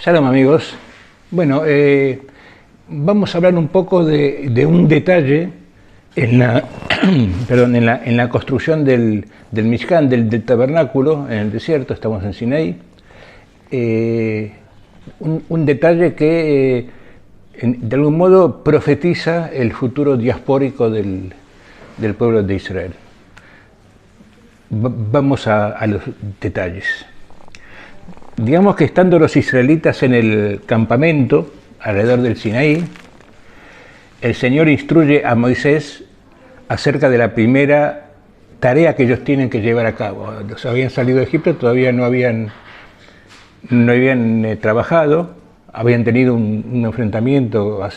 Shalom amigos. Bueno, vamos a hablar un poco de un detalle en la, perdón, en la construcción del Mishkan, del tabernáculo en el desierto. Estamos en Sinaí. Un detalle que de algún modo profetiza el futuro diaspórico del pueblo de Israel. Vamos a los detalles. Digamos que estando los israelitas en el campamento alrededor del Sinaí, el Señor instruye a Moisés acerca de la primera tarea que ellos tienen que llevar a cabo. Los habían salido de Egipto, todavía no habían trabajado, habían tenido un enfrentamiento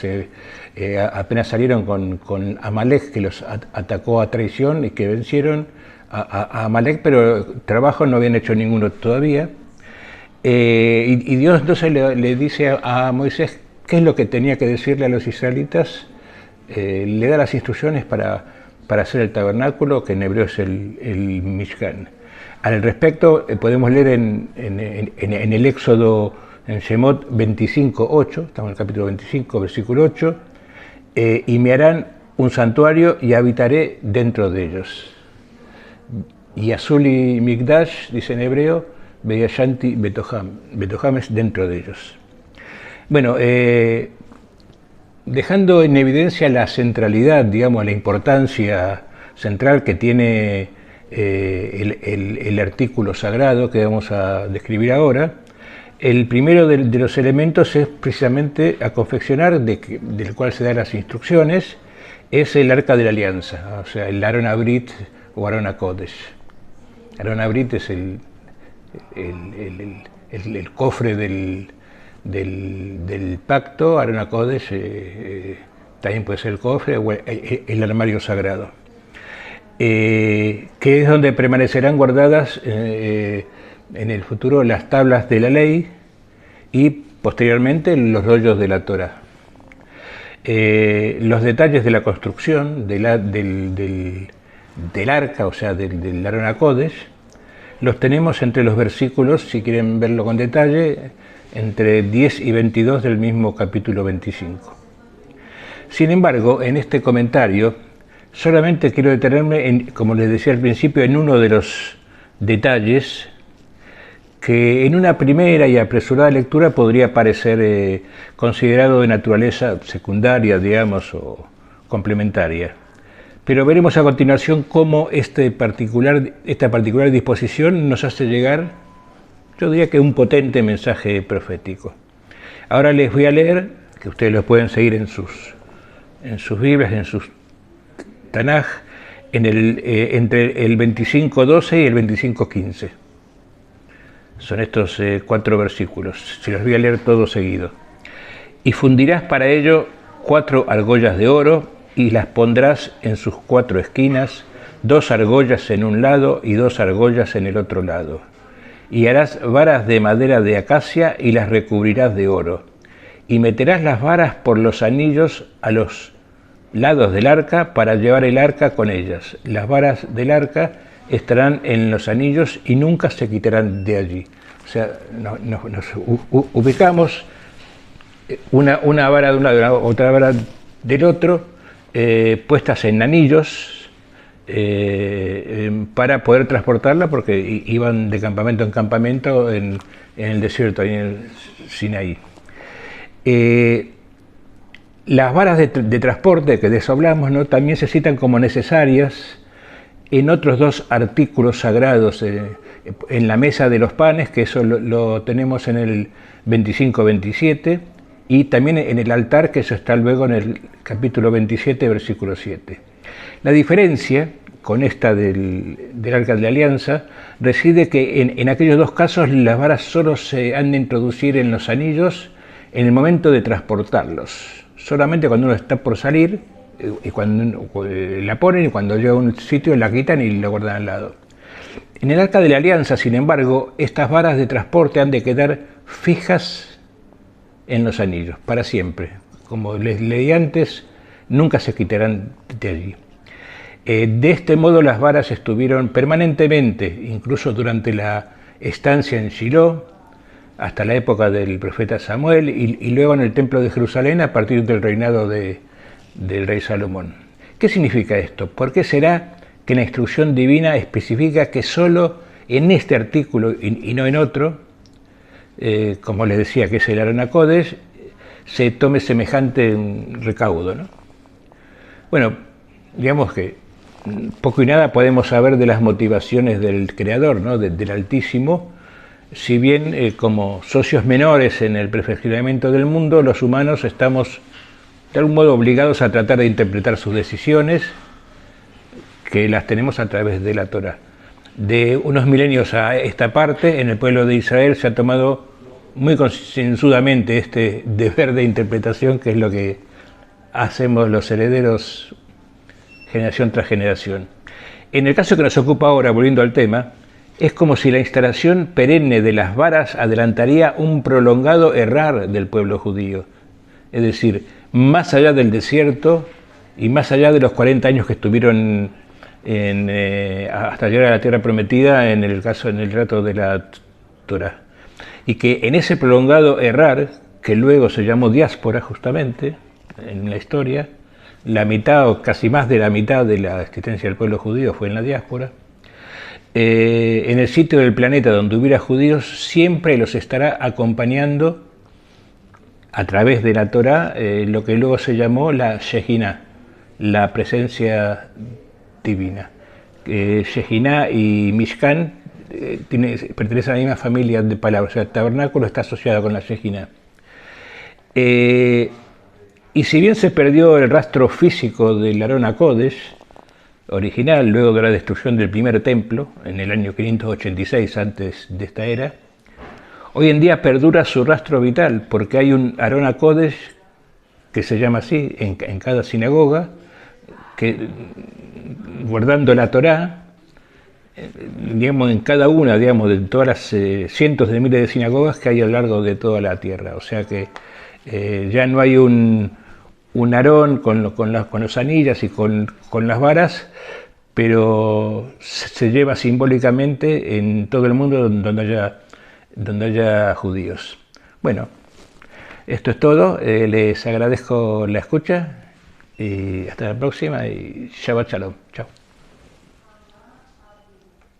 apenas salieron con Amalek, que los atacó a traición y que vencieron a Amalek, pero trabajo no habían hecho ninguno todavía. Y Dios entonces le dice a Moisés qué es lo que tenía que decirle a los israelitas. Le da las instrucciones para hacer el tabernáculo, que en hebreo es el Mishkan. Al respecto, podemos leer en el Éxodo, en Shemot 25:8, estamos en el capítulo 25, versículo 8, y me harán un santuario y habitaré dentro de ellos. Y Azuli Mikdash, dice en hebreo, Beyashanti Betoham. Betoham es dentro de ellos. Bueno, dejando en evidencia la centralidad, digamos, la importancia central que tiene el artículo sagrado que vamos a describir ahora, el primero de los elementos es precisamente a confeccionar, del cual se dan las instrucciones, es el arca de la alianza, o sea, el Aron Abrit o Aron HaKodesh. Aron Abrit es el cofre del pacto. Aron HaKodesh también puede ser el cofre o el armario sagrado, que es donde permanecerán guardadas en el futuro las tablas de la ley y posteriormente los rollos de la Torá. Los detalles de la construcción del arca, o sea, del Aron HaKodesh, los tenemos entre los versículos, si quieren verlo con detalle, entre 10 y 22 del mismo capítulo 25. Sin embargo, en este comentario, solamente quiero detenerme, como les decía al principio, en uno de los detalles que en una primera y apresurada lectura podría parecer considerado de naturaleza secundaria, digamos, o complementaria. Pero veremos a continuación cómo esta particular disposición nos hace llegar, yo diría que un potente mensaje profético. Ahora les voy a leer, que ustedes lo pueden seguir en sus Biblias, en sus Tanaj, entre el 25:12 y el 25:15. Son estos 4 versículos, se los voy a leer todos seguidos. Y fundirás para ello 4 argollas de oro, y las pondrás en sus 4 esquinas, 2 argollas en un lado y 2 argollas en el otro lado. Y harás varas de madera de acacia y las recubrirás de oro. Y meterás las varas por los anillos a los lados del arca para llevar el arca con ellas. Las varas del arca estarán en los anillos y nunca se quitarán de allí. O sea, nos ubicamos una vara de un lado, otra vara del otro, puestas en anillos para poder transportarla, porque iban de campamento en campamento en el desierto, ahí en el Sinaí. Las varas de transporte, que de eso hablamos, ¿no?, también se citan como necesarias en otros 2 artículos sagrados, en la mesa de los panes, que eso lo tenemos en el 25-27, y también en el altar, que eso está luego en el capítulo 27, versículo 7. La diferencia con esta del Arca de la Alianza reside que en aquellos 2 casos las varas solo se han de introducir en los anillos en el momento de transportarlos. Solamente cuando uno está por salir, y cuando la ponen, y cuando llega a un sitio la quitan y la guardan al lado. En el Arca de la Alianza, sin embargo, estas varas de transporte han de quedar fijas en los anillos, para siempre. Como les leí antes, nunca se quitarán de allí. De este modo las varas estuvieron permanentemente, incluso durante la estancia en Shiloh, hasta la época del profeta Samuel y luego en el templo de Jerusalén a partir del reinado del rey Salomón. ¿Qué significa esto? ¿Por qué será que la instrucción divina especifica que solo en este artículo y no en otro, como les decía que es el Aron HaKodesh, se tome semejante recaudo, ¿no? Bueno, digamos que poco y nada podemos saber de las motivaciones del Creador, ¿no? del Altísimo, si bien como socios menores en el perfeccionamiento del mundo, los humanos estamos de algún modo obligados a tratar de interpretar sus decisiones, que las tenemos a través de la Torá. De unos milenios a esta parte, en el pueblo de Israel se ha tomado muy concienzudamente este deber de interpretación, que es lo que hacemos los herederos generación tras generación. En el caso que nos ocupa ahora, volviendo al tema, es como si la instalación perenne de las varas adelantaría un prolongado errar del pueblo judío. Es decir, más allá del desierto y más allá de los 40 años que estuvieron hasta llegar a la tierra prometida, en el relato de la Torá. Y que en ese prolongado errar, que luego se llamó diáspora justamente, en la historia, la mitad o casi más de la mitad de la existencia del pueblo judío fue en la diáspora, en el sitio del planeta donde hubiera judíos siempre los estará acompañando a través de la Torá lo que luego se llamó la Shejiná, la presencia divina. Shejiná y Mishkan pertenecen a la misma familia de palabras, o sea, el tabernáculo está asociado con la Shejiná. Y si bien se perdió el rastro físico del Aron HaKodesh original, luego de la destrucción del primer templo, en el año 586 antes de esta era, hoy en día perdura su rastro vital, porque hay un Aron HaKodesh que se llama así en cada sinagoga, que guardando la Torá, digamos, en cada una, digamos, de todas las cientos de miles de sinagogas que hay a lo largo de toda la tierra. O sea que ya no hay un Aarón con los anillas y con las varas, pero se lleva simbólicamente en todo el mundo donde haya judíos. Bueno, esto es todo. Les agradezco la escucha y hasta la próxima y Shabbat Shalom. Chao.